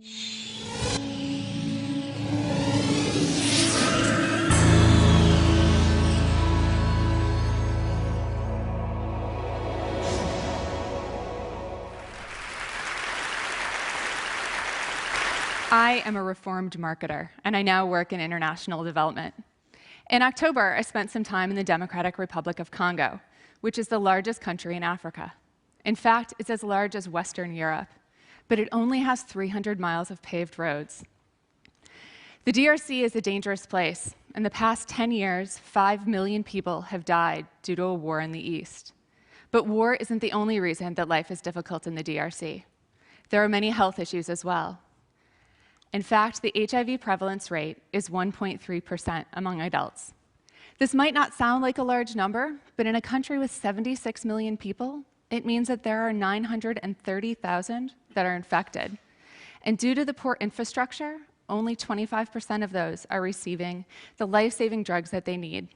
I am a reformed marketer, and I now work in international development. In October, I spent some time in the Democratic Republic of Congo, which is the largest country in Africa. In fact, it's as large as Western Europe, but it only has 300 miles of paved roads. The DRC is a dangerous place. In the past 10 years, 5 million people have died due to a war in the East. But war isn't the only reason that life is difficult in the DRC. There are many health issues as well. In fact, the HIV prevalence rate is 1.3% among adults. This might not sound like a large number, but in a country with 76 million people, it means that there are 930,000 that are infected. And due to the poor infrastructure, only 25% of those are receiving the life-saving drugs that they need.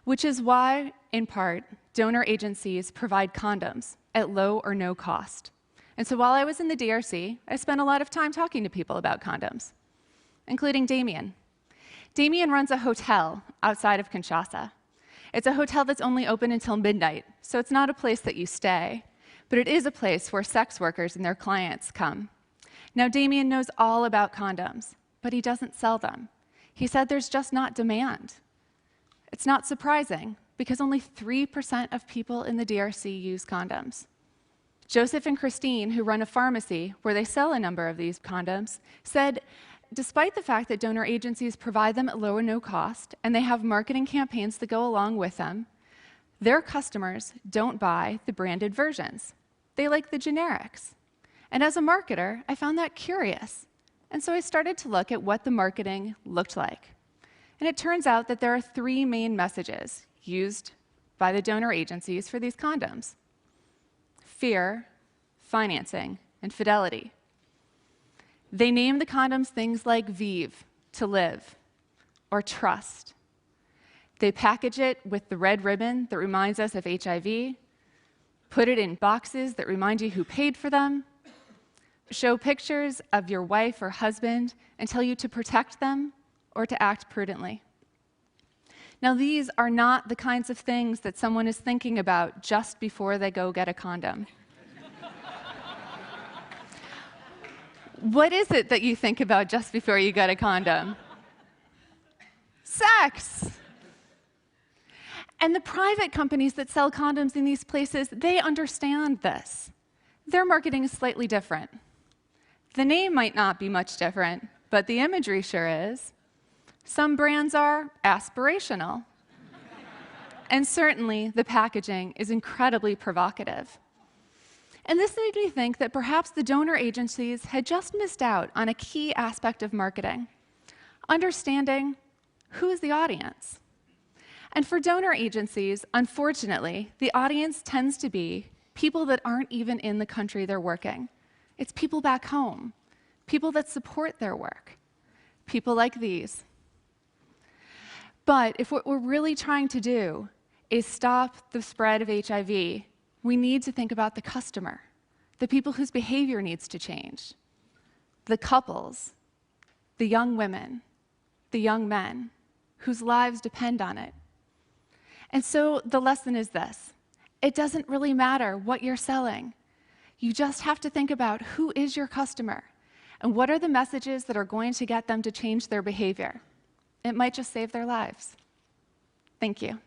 Which is why, in part, donor agencies provide condoms at low or no cost. And so while I was in the DRC, I spent a lot of time talking to people about condoms, including Damien. Damien runs a hotel outside of Kinshasa. It's a hotel that's only open until midnight, so it's not a place that you stay, but it is a place where sex workers and their clients come. Now, Damien knows all about condoms, but he doesn't sell them. He said there's just not demand. It's not surprising, because only 3% of people in the DRC use condoms. Joseph and Christine, who run a pharmacy where they sell a number of these condoms, said despite the fact that donor agencies provide them at low or no cost, and they have marketing campaigns that go along with them, their customers don't buy the branded versions. They like the generics. And as a marketer, I found that curious. And so I started to look at what the marketing looked like. And it turns out that there are 3 main messages used by the donor agencies for these condoms: fear, financing, and fidelity. They name the condoms things like Vive, to live, or trust. They package it with the red ribbon that reminds us of HIV, put it in boxes that remind you who paid for them, show pictures of your wife or husband and tell you to protect them or to act prudently. Now, these are not the kinds of things that someone is thinking about just before they go get a condom. What is it that you think about just before you get a condom? Sex! And the private companies that sell condoms in these places, they understand this. Their marketing is slightly different. The name might not be much different, but the imagery sure is. Some brands are aspirational. And certainly, the packaging is incredibly provocative. And this made me think that perhaps the donor agencies had just missed out on a key aspect of marketing: understanding who is the audience. And for donor agencies, unfortunately, the audience tends to be people that aren't even in the country they're working. It's people back home, people that support their work, people like these. But if what we're really trying to do is stop the spread of HIV, we need to think about the customer, the people whose behavior needs to change, the couples, the young women, the young men, whose lives depend on it. And so the lesson is this: it doesn't really matter what you're selling. You just have to think about who is your customer and what are the messages that are going to get them to change their behavior. It might just save their lives. Thank you.